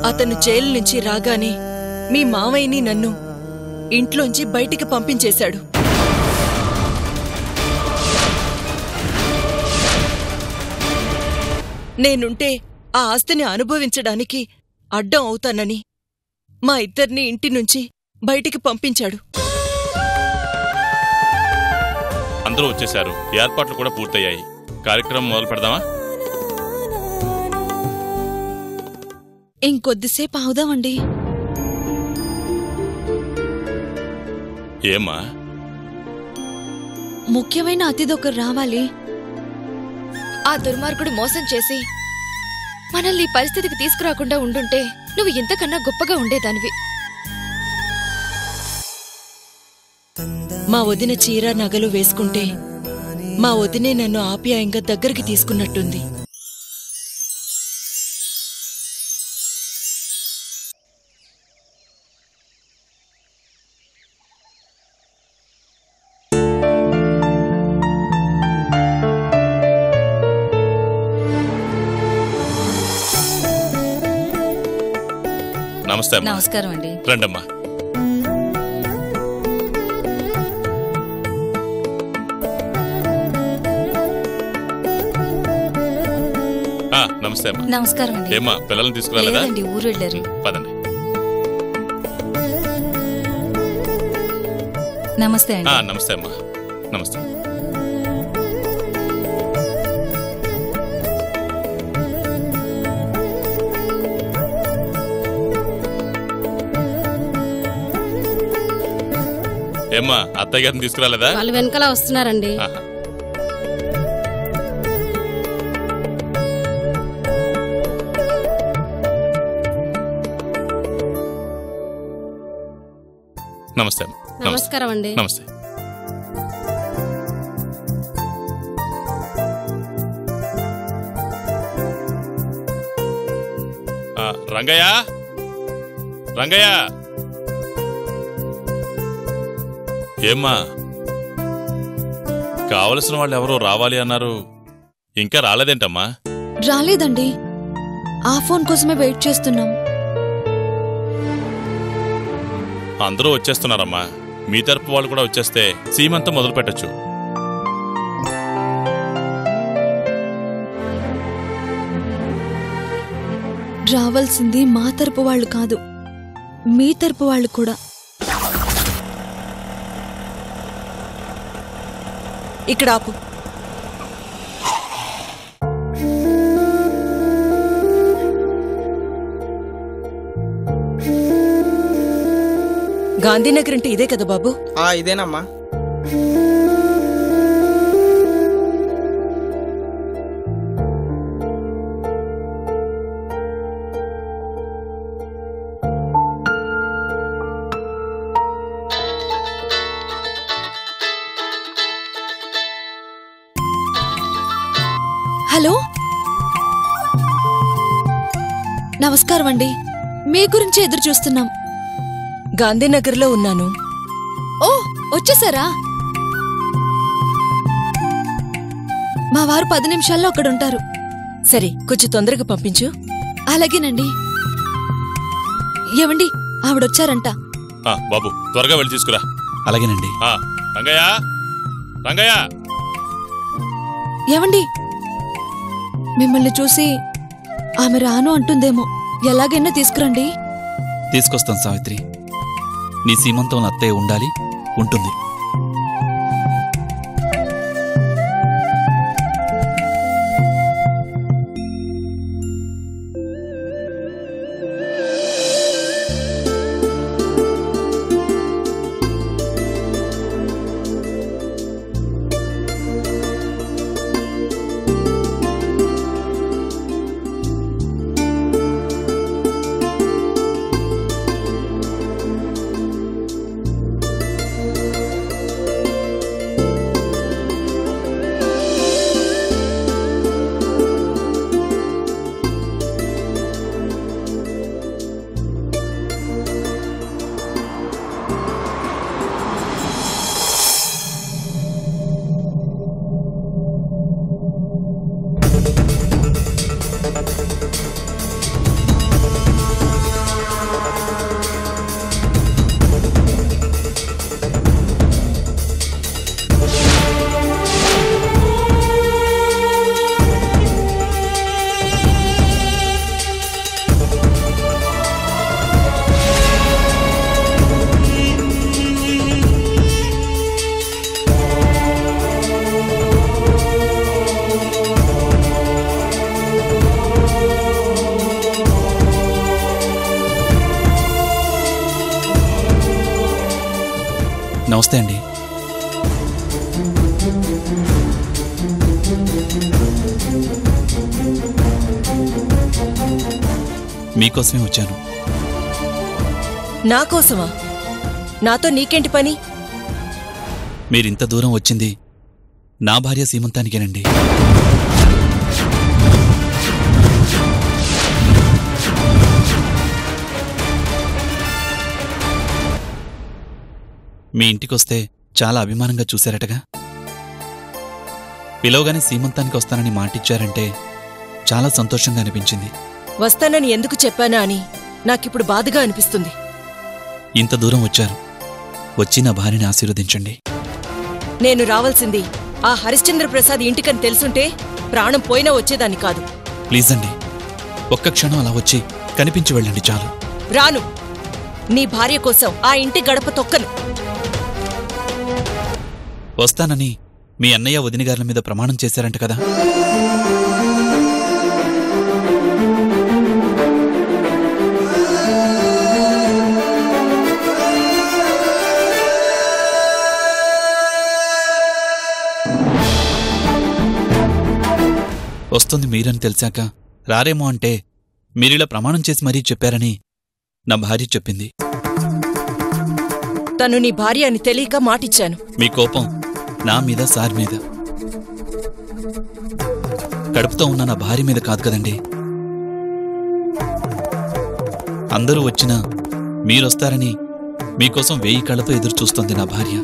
అతను జైలు నుంచి రాగానే మీ మావయ్యని నన్ను ఇంట్లోంచి బయటికి పంపించేశాడు. నేనుంటే ఆ ఆస్తిని అనుభవించడానికి అడ్డం అవుతానని మా ఇద్దరిని ఇంటి నుంచి బయటికి పంపించాడు. అందరూ వచ్చేశారు. ఏర్పాట్లు కూడా పూర్తయ్యాయి. కార్యక్రమం మొదలు పెడదామా? ఇంకొద్దిసేపు అవుదామండి. ఏమ్మా? ముఖ్యమైన అతిథొకరు రావాలి. ఆ దుర్మార్గుడు మోసం చేసి మనల్ని పరిస్థితికి తీసుకురాకుండా ఉండుంటే నువ్వు ఇంతకన్నా గొప్పగా ఉండేదానివి. మా వదిన చీర నగలు వేసుకుంటే మా వదినే నన్ను ఆప్యాయంగా దగ్గరికి తీసుకున్నట్టుంది. నమస్తే. నమస్కారం అండి. రండమ్మా. నమస్తే అమ్మా. నమస్కారం అండి. ఏమ్మా పిల్లల్ని తీసుకురాలేదా? ఊరు వెళ్ళారు. పదండి. నమస్తే అండి. నమస్తే అమ్మా. నమస్తే. ఏమ్మా అత్తయ్య గారిని తీసుకురాలేదా? వాళ్ళు వెనకాల వస్తున్నారండి. నమస్తే. నమస్కారం అండి. నమస్తే. రంగయ్య, రంగయ్య. ఏమ్మా కావలసిన వాళ్ళు ఎవరో రావాలి అన్నారు, ఇంకా రాలేదేంటమ్మా? రాలేదండి. ఆ ఫోన్ కోసమే వెయిట్ చేస్తున్నాం. అందరూ వచ్చేస్తున్నారమ్మా. మీ తరపు వాళ్ళు కూడా వచ్చేస్తే సీమంతా మొదలు పెట్టచ్చు. రావాల్సింది మా తరపు వాళ్ళు కాదు, మీ తరపు వాళ్ళు కూడా. ఇక్కడ ఆపు. గాంధీనగర్ అంటే ఇదే కదా బాబు? ఇదేనమ్మా. హలో, నమస్కారం అండి. మీ గురించి ఎదురు చూస్తున్నాం. గాంధీనగర్లో ఉన్నాను. ఓ, వచ్చేసారా? మా వారు 10 నిమిషాల్లో అక్కడుంటారు. సరే, కొంచెం తొందరగా పంపించు. అలాగేనండి. ఏమండి, ఆవిడొచ్చారంట. బాబు త్వరగా వెళ్ళి తీసుకురా. అలాగేనండి. రంగయ్య, రంగయ్య. ఏమండి, మిమ్మల్ని చూసి ఆమె రాను అంటుందేమో. ఎలాగైనా తీసుకురండి. తీసుకొస్తాం సావిత్రి. నీ సీమంతం అత్తయ్య ఉండాలి, ఉంటుంది. నమస్తే అండి. మీకోసమే వచ్చాను. నాకోసమా? నాతో నీకేంటి పని? మీరింత దూరం వచ్చింది నా భార్య సీమంతానికేనండి. మీ ఇంటికొస్తే చాలా అభిమానంగా చూశారటగా. పిలవగానే సీమంతానికి వస్తానని మాటిచ్చారంటే చాలా సంతోషంగా అనిపించింది. వస్తానని ఎందుకు చెప్పానా అని నాకిప్పుడు బాధగా అనిపిస్తుంది. ఇంత దూరం వచ్చారు, వచ్చి నా భార్యని ఆశీర్వదించండి. నేను రావాల్సింది ఆ హరిశ్చంద్ర ప్రసాద్ ఇంటికని తెలుసుంటే ప్రాణం పోయినా వచ్చేదాన్ని కాదు. ప్లీజ్ అండి, ఒక్క క్షణం అలా వచ్చి కనిపించి వెళ్ళండి చాలు. రాను. నీ భార్య కోసం ఆ ఇంటి గడప తొక్కను. వస్తానని మీ అన్నయ్య వదినగారుల మీద ప్రమాణం చేశారంట కదా. వస్తుంది మీరని తెలిసాక రారేమో అంటే మీరిలా ప్రమాణం చేసి మరీ చెప్పారని నా భార్య చెప్పింది. తను నీ భార్య అని తెలియక మాటిచ్చాను. మీ కోపం నా మీద, సార్ మీద, కడుపుతో ఉన్న నా భార్య మీద కాదు కదండి. అందరూ వచ్చినా మీరొస్తారని మీకోసం 1000 కళ్ళతో ఎదురు చూస్తోంది నా భార్య.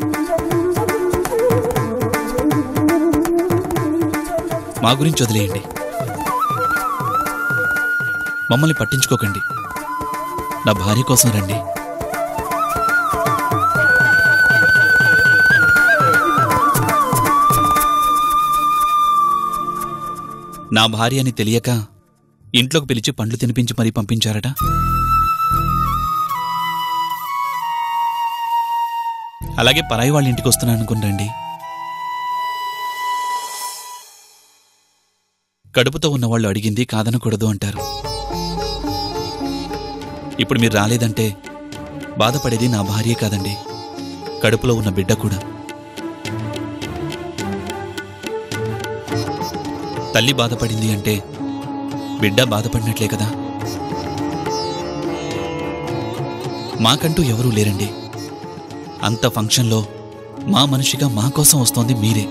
మా గురించి వదిలేయండి, మమ్మల్ని పట్టించుకోకండి. నా భార్య కోసం రండి. నా భార్య అని తెలియక ఇంట్లోకి పిలిచి పండ్లు తినిపించి మరీ పంపించారట. అలాగే పరాయి వాళ్ళ ఇంటికి వస్తున్నాను అనుకుని కడుపుతో ఉన్నవాళ్ళు అడిగింది కాదనకూడదు అంటారు. ఇప్పుడు మీరు రాలేదంటే బాధపడేది నా భార్యే కాదండి, కడుపులో ఉన్న బిడ్డ కూడా. తల్లి బాధపడింది అంటే బిడ్డ బాధపడినట్లే కదా. మాకంటూ ఎవరూ లేరండి. అంత ఫంక్షన్లో మా మనిషిగా మా కోసం వస్తోంది మీరే.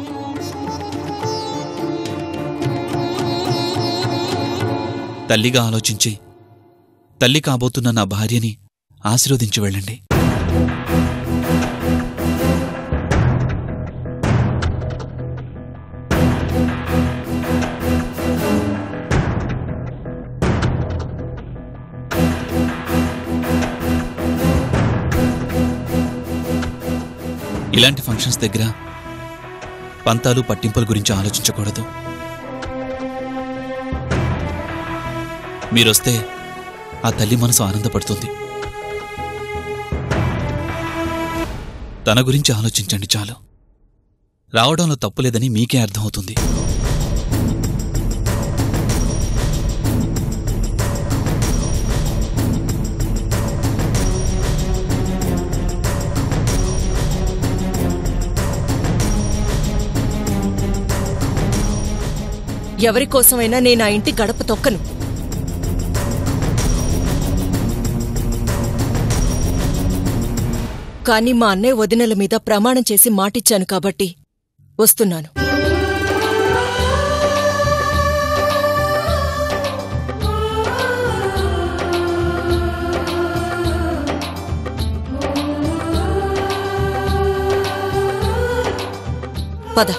తల్లిగా ఆలోచించి తల్లి కాబోతున్న నా భార్యని ఆశీర్వదించి వెళ్ళండి. ఇలాంటి ఫంక్షన్స్ దగ్గర పంతాలు పట్టింపుల గురించి ఆలోచించకూడదు. మీరొస్తే ఆ తల్లి మనసు ఆనందపడుతుంది. తన గురించి ఆలోచించండి చాలు. రావడంలో తప్పులేదని మీకే అర్థమవుతుంది. ఎవరికోసమైనా నేను ఆ ఇంటి గడప తొక్కను. కానీ మా అన్నయ్య వదినల మీద ప్రమాణం చేసి మాటిచ్చాను కాబట్టి వస్తున్నాను. పద,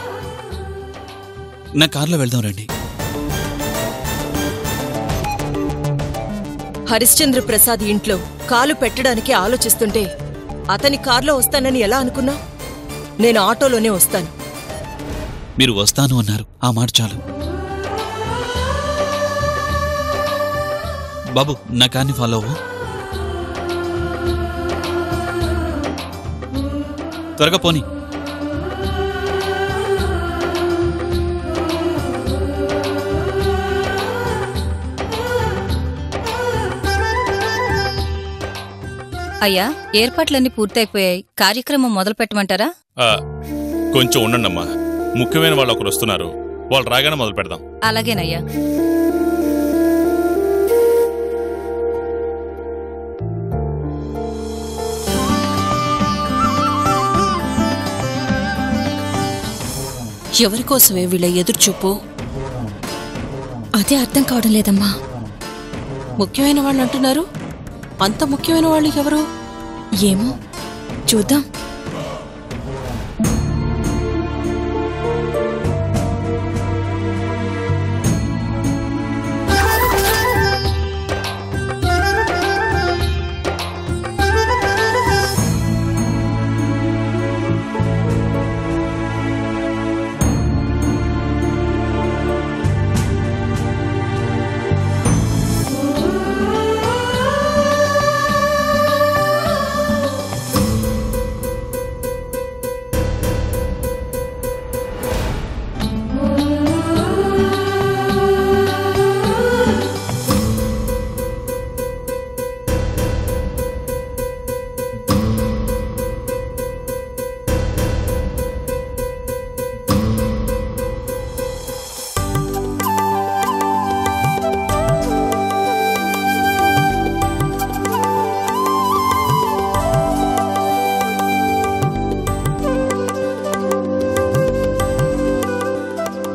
నా కార్లో వెళ్దాం రండి. హరిశ్చంద్ర ప్రసాద్ ఇంట్లో కాలు పెట్టడానికి ఆలోచిస్తుంటే అతని కార్లో వస్తానని ఎలా అనుకున్నా? నేను ఆటోలోనే వస్తాను. మీరు వస్తాను అన్నారు, ఆ మాట చాలు. బాబు, నా కార్ని ఫాలో అవ్వు. త్వరగా పోనీ. అయ్యా, ఏర్పాట్లన్నీ పూర్తయిపోయాయి. కార్యక్రమం మొదలు పెట్టమంటారా? కొంచెం ఉండండమ్మా, ముఖ్యమైన వాళ్ళు ఒకరు వస్తున్నారు. వాళ్ళు రాగానే మొదలు పెడదాం. అలాగేనయ్యా. ఎవరికోసమే వీళ్ళ ఎదురుచూపు? అదే అర్థం కావడం లేదమ్మా. ముఖ్యమైన వాళ్ళు అంటున్నారు. అంత ముఖ్యమైన వాళ్ళు ఎవరు? ఏమో చూద్దాం.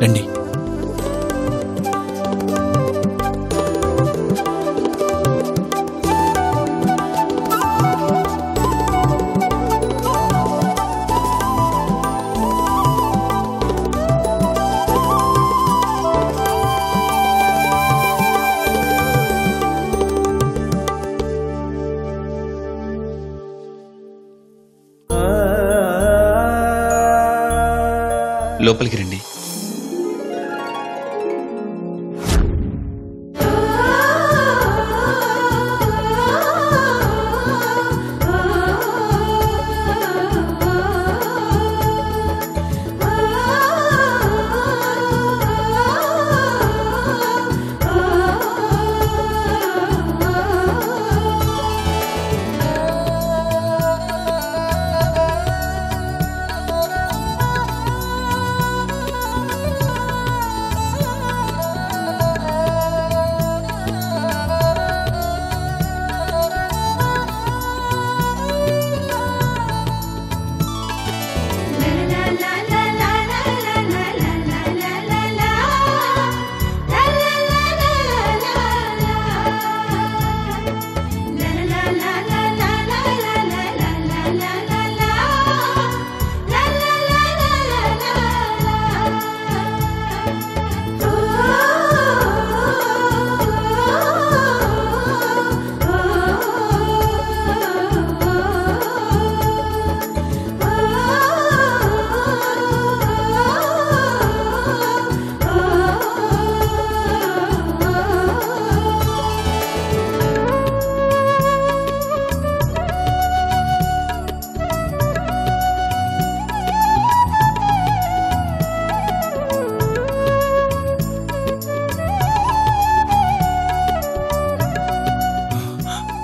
రండి. లోపలికి రండి.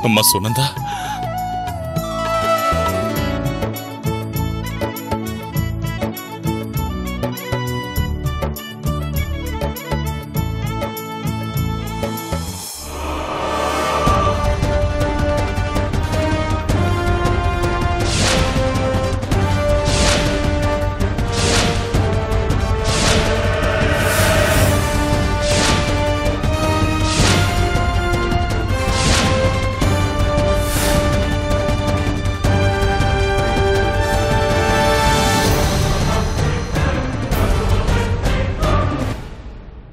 అమ్మా సునంద,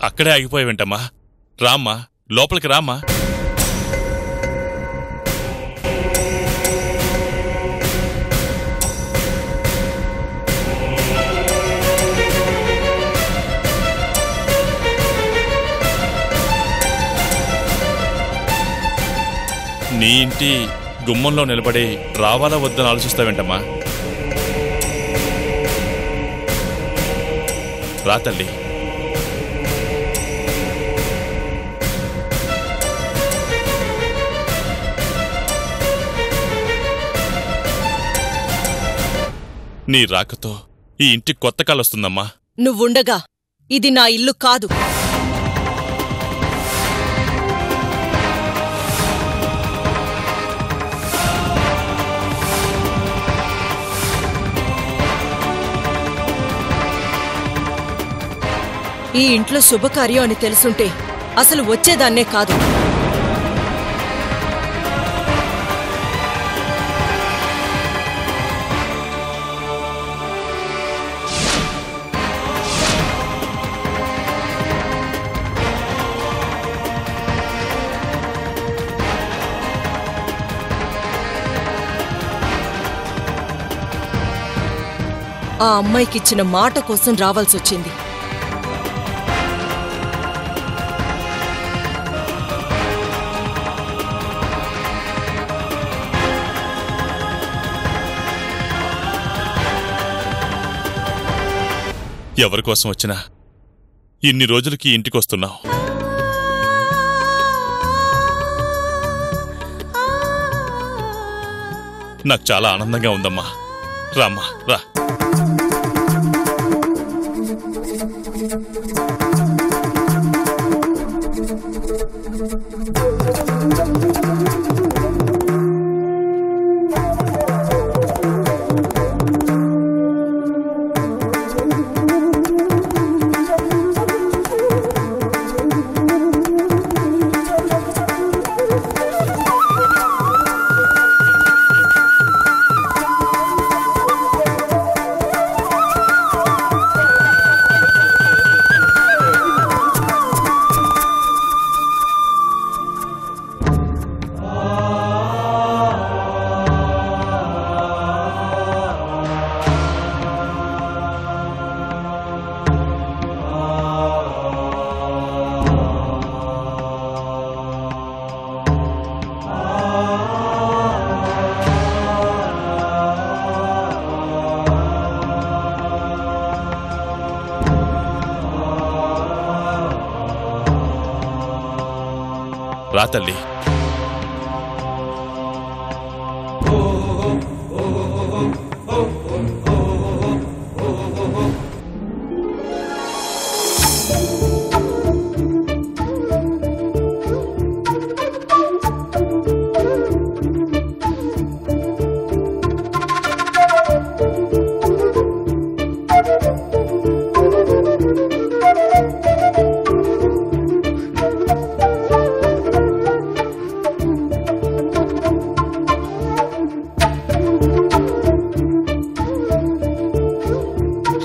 అక్కడే ఆగిపోయావేంటమ్మా? రామ్మా, లోపలికి రామ్మా. నీ ఇంటి గుమ్మంలో నిలబడి రావాలా వద్దని ఆలోచిస్తావేంటమ్మా? రా తల్లి. నీ రాకతో ఈ ఇంటికి కొత్త కాలొస్తుందమ్మా. నువ్వుండగా ఇది నా ఇల్లు కాదు. ఈ ఇంట్లో శుభకార్యం అని తెలుసుంటే అసలు వచ్చేదాన్నే కాదు. ఆ అమ్మాయికిచ్చిన మాట కోసం రావాల్సొచ్చింది. ఎవరికోసం వచ్చినా ఇన్ని రోజులకి ఇంటికొస్తున్నావు. నాకు చాలా ఆనందంగా ఉందమ్మా. రామ్మా రా. రా తల్లి.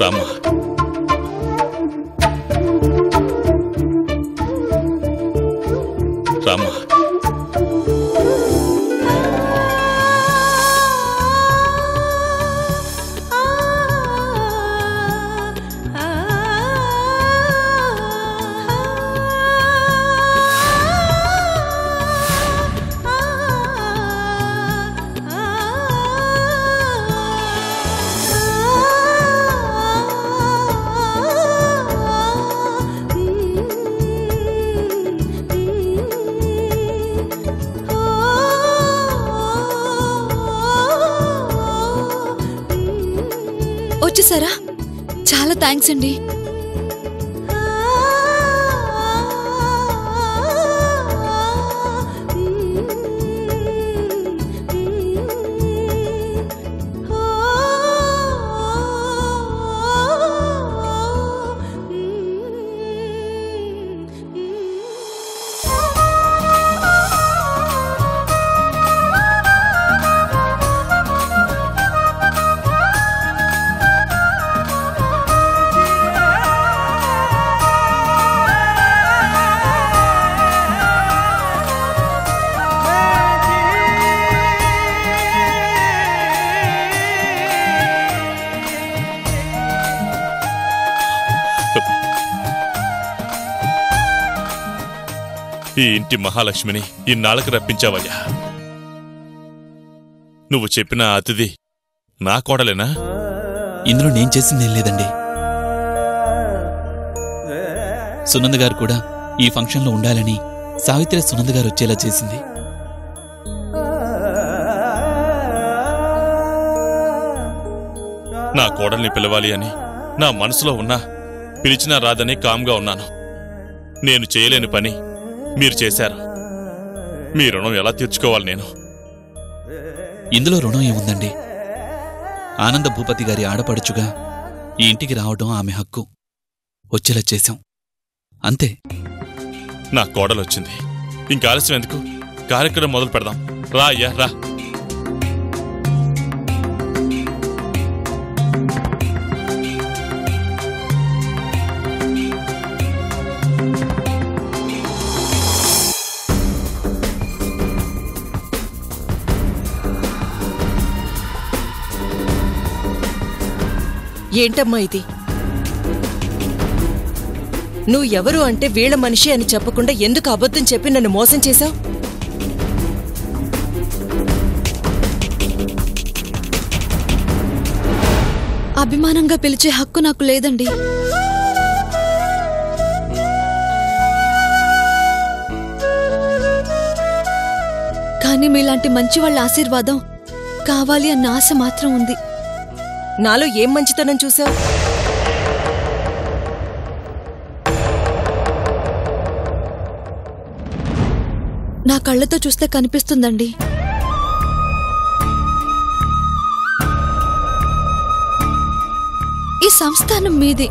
రామ్మా. రామ్మా. వచ్చేసారా? చాలా థ్యాంక్స్ అండి. ఈ ఇంటి మహాలక్ష్మిని ఇన్నాళ్ళకి రప్పించావయ్యా. నువ్వు చెప్పిన అతిథి నా కోడలేనా? ఇందులో నేను చేసిందేం లేదండి. సునంద గారు కూడా ఈ ఫంక్షన్లో ఉండాలని సావిత్రి సునంద గారు వచ్చేలా చేసింది. నా కోడల్ని పిలవాలి అని నా మనసులో ఉన్నా పిలిచినా రాదని కామ్గా ఉన్నాను. నేను చేయలేని పని మీరు చేశారు. మీ రుణం ఎలా తీర్చుకోవాలి నేను? ఇందులో రుణం ఏముందండి? ఆనంద భూపతి గారి ఆడపడుచుగా ఈ ఇంటికి రావడం ఆమె హక్కు. వచ్చేలా చేశాం అంతే. నా కోడలొచ్చింది, ఇంకా ఆలస్యం ఎందుకు? కార్యక్రమం మొదలు పెడదాం. రా అయ్యా రా. ఏంటమ్మా ఇది? నువ్వు ఎవరు అంటే వీళ్ళ మనిషి అని చెప్పకుండా ఎందుకు అబద్ధం చెప్పి నన్ను మోసం చేశావు? అభిమానంగా పిలిచే హక్కు నాకు లేదండి. కానీ మీలాంటి మంచి వాళ్ళ ఆశీర్వాదం కావాలి అన్న ఆశ మాత్రం ఉంది. నాలో ఏం మంచితనం చూసావు? నా కళ్ళతో చూస్తే కనిపిస్తుందండి. ఈ సంస్థానం మీది.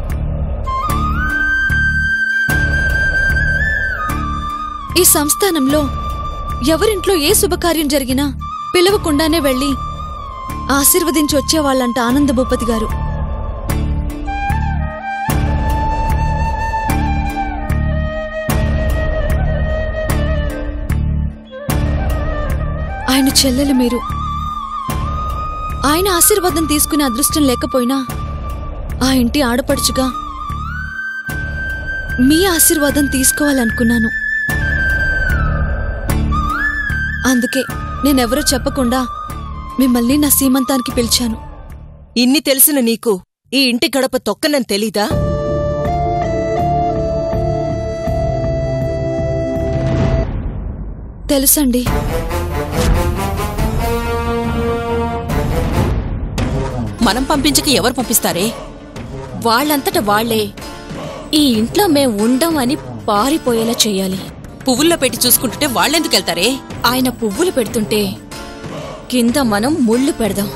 ఈ సంస్థానంలో ఎవరింట్లో ఏ శుభకార్యం జరిగినా పిలవకుండానే వెళ్ళి ఆశీర్వదించి వచ్చేవాళ్ళంట ఆనంద భూపతి గారు. ఆయన చెల్లెలు మీరు. ఆయన ఆశీర్వాదం తీసుకునే అదృష్టం లేకపోయినా ఆ ఇంటి ఆడపడుచుగా మీ ఆశీర్వాదం తీసుకోవాలనుకున్నాను. అందుకే నేనెవరో చెప్పకుండా మిమ్మల్ని నా సీమంతానికి పిలిచాను. ఇన్ని తెలిసిన నీకు ఈ ఇంటి గడప తొక్కనని తెలీదా? తెలుసండి. మనం పంపించక ఎవరు పంపిస్తారే? వాళ్ళంతట వాళ్లే ఈ ఇంట్లో మేం ఉండం అని పారిపోయేలా చెయ్యాలి. పువ్వుల్లో పెట్టి చూసుకుంటుంటే వాళ్ళెందుకెళ్తారే? ఆయన పువ్వులు పెడుతుంటే కింద మనం ముళ్ళు పెడదాం.